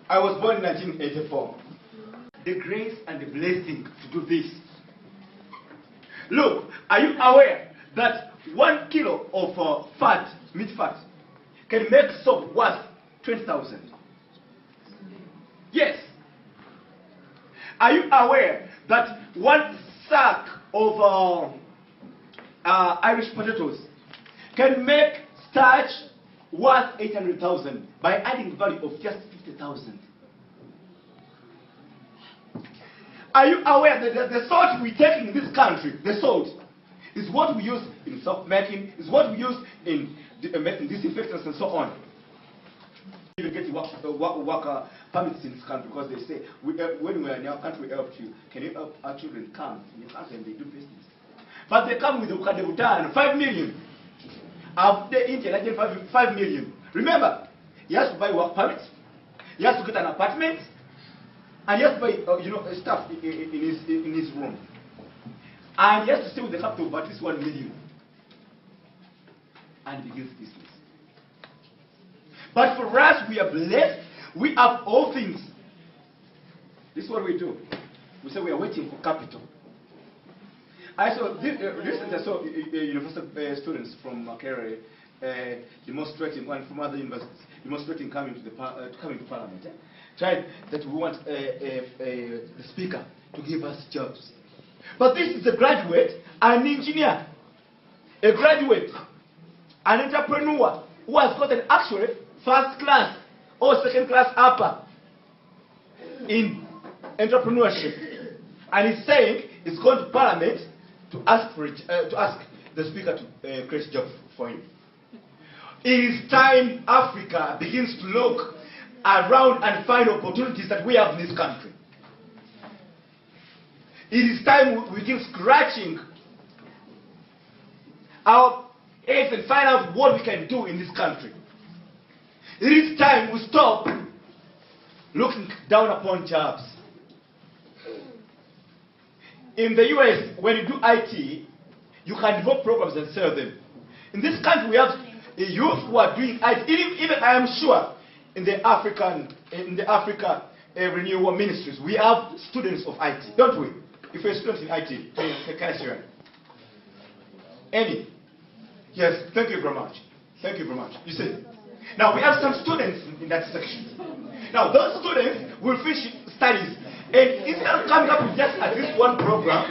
I was born in 1984. The grace and the blessing to do this. Look, are you aware that 1 kilo of fat, meat fat, can make soap worth 20,000? Yes. Are you aware that 1 sack of Irish potatoes can make starch worth 800,000 by adding value of just 50,000? Are you aware that the salt we take in this country, the salt, is what we use in soap making, is what we use in making disinfectants and so on? Even get work permits in this country because they say, when we are in our country, we helped you. Can you help our children come in your country and they do business? But they come with the Butan, 5 million. The Indian 5 million. Remember, he has to buy work permits, he has to get an apartment, and he has to buy stuff in his room. And he has to stay with the capital of at least 1 million. And he begins business. But for us, we are blessed. We have all things. This is what we do. We say we are waiting for capital. I saw recently I saw university students from Makerere demonstrating, and from other universities demonstrating coming to Parliament. Tried that we want the Speaker to give us jobs. But this is a graduate, an engineer, a graduate, an entrepreneur who has gotten actually first class or second class upper in entrepreneurship, and he's saying he's going to Parliament to ask the Speaker to create a job for him. It is time Africa begins to look around and find opportunities that we have in this country. It is time we begin scratching our heads and find out what we can do in this country. It is time we stop looking down upon jobs. In the US, when you do IT, you can develop programs and sell them. In this country, we have a youth who are doing IT. Even I am sure in the Africa Renewal Ministries, we have students of IT, don't we? If you're a student in IT, can I share? Any? Yes, thank you very much. Thank you very much. You see, now we have some students in that section. Now those students will finish studies, and instead of coming up with just at least one program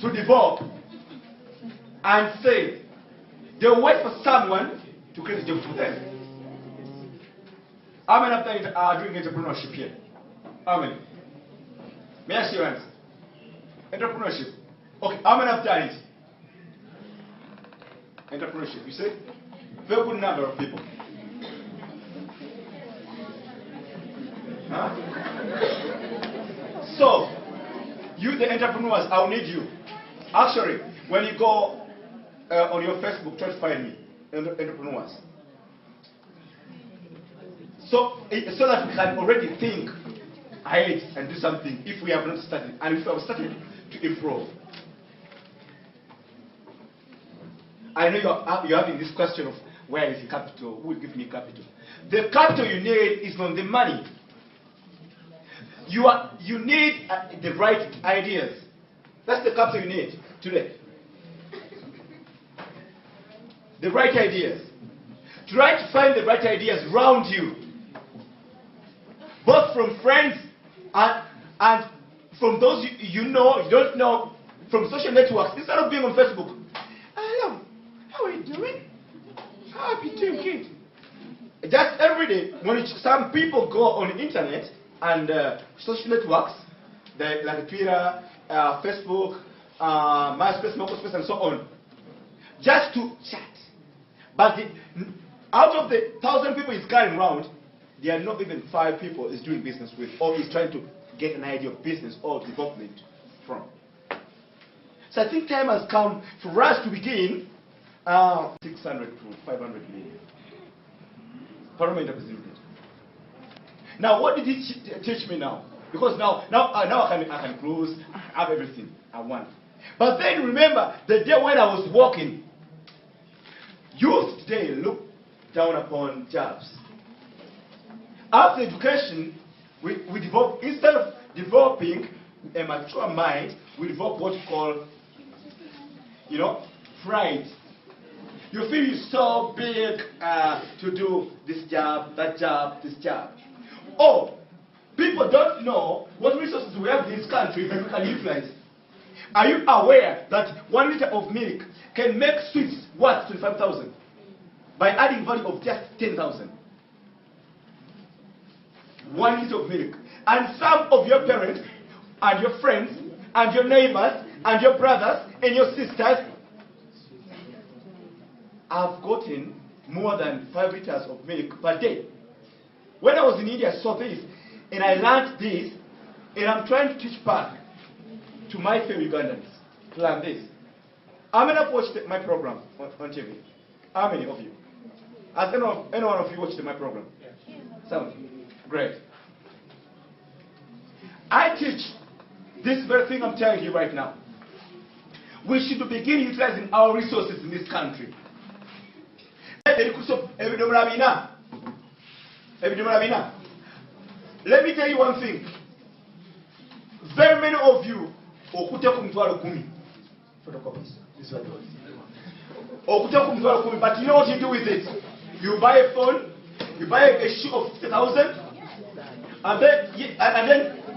to develop and say, they'll wait for someone to create a job for them. How many of them are doing entrepreneurship here? How many? May I see your hands? Entrepreneurship. Okay, how many have done it? Entrepreneurship, you see? Very good number of people. Huh? So, you the entrepreneurs, I'll need you. Actually, when you go on your Facebook, try to find me, entrepreneurs. So that we can already think ahead and do something if we have not started, and if we have started to improve. I know you're having this question of where is the capital, who will give me capital. The capital you need is not the money. You need the right ideas. That's the capital you need today. The right ideas. Try to find the right ideas around you, both from friends and from those you know, you don't know, from social networks. Instead of being on Facebook, hello, how are you doing? How are you doing, kid? Just every day, when some people go on the internet and social networks, like Twitter, Facebook, MySpace, MySpace, and so on, just to chat. But out of the 1,000 people he's carrying around, there are not even 5 people he's doing business with, or he's trying to get an idea of business or development from. So I think time has come for us to begin 600 to 500 million. Parliament has been. Now, what did he teach me now? Because now I can close, I have everything I want. But then remember the day when I was walking, youth today look down upon jobs. After education, we develop, instead of developing a mature mind, we develop what we call, pride. You feel you're so big to do this job, that job, this job. Or people don't know what resources we have in this country that we can utilize. Are you aware that 1 liter of milk can make sweets worth 25,000 by adding value of just 10,000? 1 liter of milk. And some of your parents and your friends and your neighbors and your brothers and your sisters have gotten more than 5 liters of milk per day. When I was in India, I saw this, and I learned this, and I'm trying to teach back to my fellow Ugandans. Learn this. How many have watched my program on TV? How many of you? Has any one of you watched my program? Some. Great. I teach this very thing I'm telling you right now. We should begin utilizing our resources in this country. Let me tell you one thing. Very many of you photocopies. But you know what you do with it? You buy a phone, you buy a shoe of 50,000, and then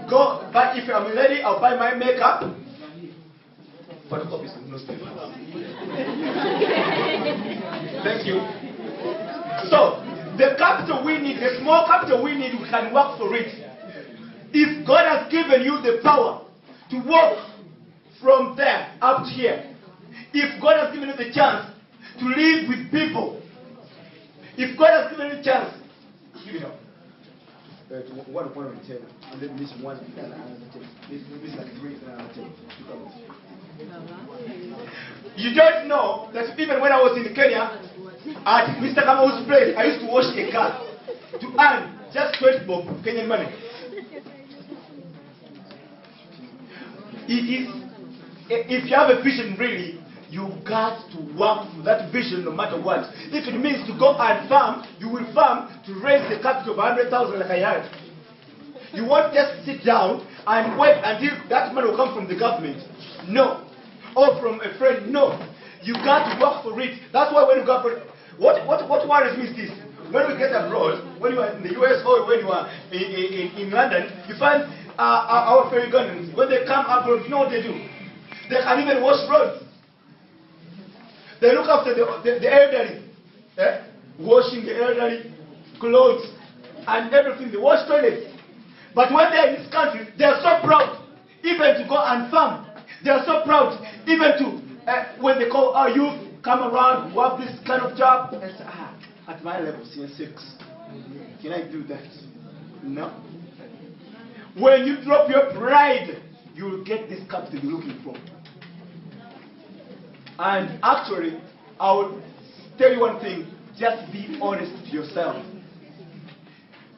go buy. If I'm a lady, I'll buy my makeup. Photocopies, no space. Thank you. So, the capital we need, the small capital we need, we can work for it. If God has given you the power to walk from there up to here, if God has given you the chance to live with people, if God has given you the chance, give it up. One point on 10, and then this one, this like 3, and 10. You don't know that even when I was in Kenya, at Mr. Kamau's place, I used to wash a car to earn just 20 bob Kenyan money. It is, if you have a vision really, you've got to work for that vision no matter what. If it means to go and farm, you will farm to raise the capital of 100,000 like I had. You won't just sit down and wait until that money will come from the government. No. Or from a friend. No. You got to work for it. That's why when you go for what worries me is this. When we get abroad, when you are in the US or when you are in London, you find our fellow Ugandans, when they come abroad, you know what they do? They can even wash roads. They look after the elderly. Washing the elderly, clothes, and everything. They wash toilets. But when they are in this country, they are so proud even to go and farm. They are so proud even to, when they call our youth, come around, who have this kind of job. And say, at my level, senior 6, can I do that? No. When you drop your pride, you will get this capital you're looking for. And actually, I will tell you one thing, just be honest to yourself.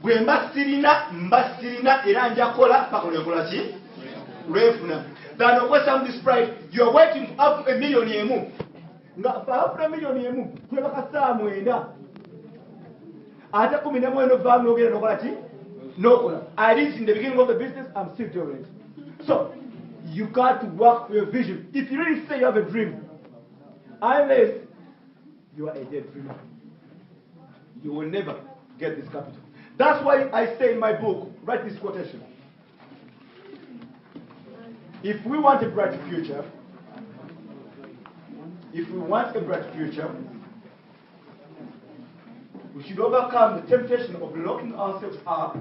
When mbasirina iranja kola pakolekola chi refuna. Then when some this pride, you are waiting up a million yemu. Nga pa up a million yemu. Kwe bakasa mwenda. Ata kumina mwendo vang no gera nokola chi no kola. I did in the beginning of the business, I'm still doing it. So you got to work for your vision. If you really say you have a dream, unless you are a dead dreamer, you will never get this capital. That's why I say in my book, write this quotation. If we want a bright future, we should overcome the temptation of locking ourselves up.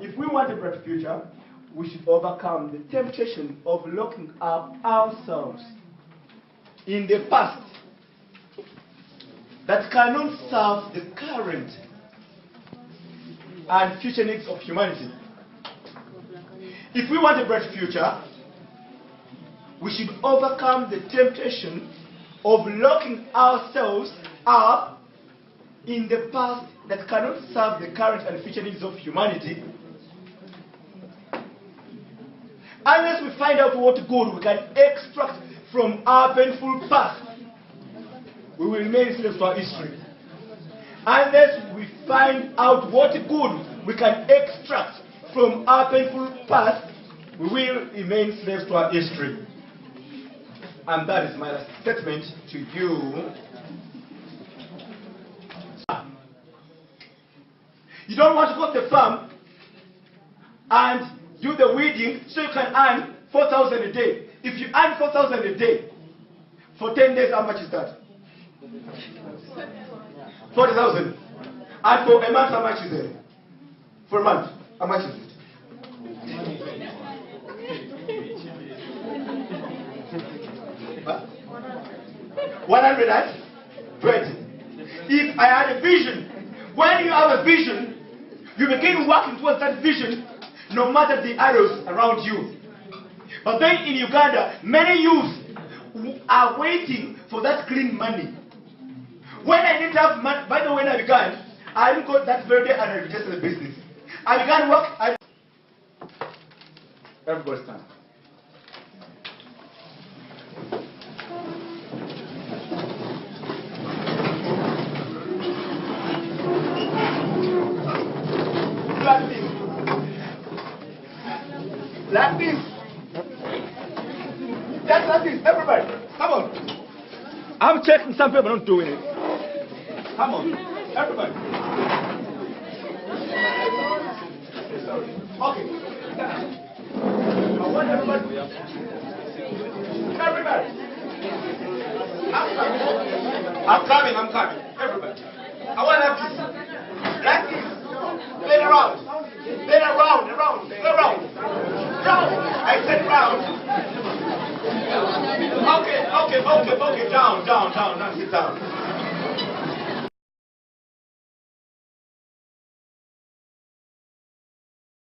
If we want a bright future, we should overcome the temptation of locking up ourselves in the past that cannot serve the current and future needs of humanity. If we want a bright future, we should overcome the temptation of locking ourselves up in the past that cannot serve the current and future needs of humanity. Unless we find out what good we can extract from our painful past, we will remain slaves to our history. Unless we find out what good we can extract from our painful past, we will remain slaves to our history. And that is my last statement to you. You don't want to go to the farm and do the weeding so you can earn 4,000 a day. If you earn 4,000 a day, for 10 days, how much is that? 40,000. And for a month, how much is it? For a month, how much is it? 120. If I had a vision, when you have a vision, you begin working towards that vision, no matter the arrows around you. But then in Uganda, many youths are waiting for that clean money. When I didn't have money, by the way, when I began, I didn't go that very day and I registered the business. I began work. Everybody stand. Like this. Like this. Just like this. Everybody. Come on. I'm checking some people not doing it. Come on. Everybody. Okay. I want everybody. Everybody. I'm coming. Everybody. I want like this. Spin around. Spin around. Round. I said round. Okay. Down. Now sit down.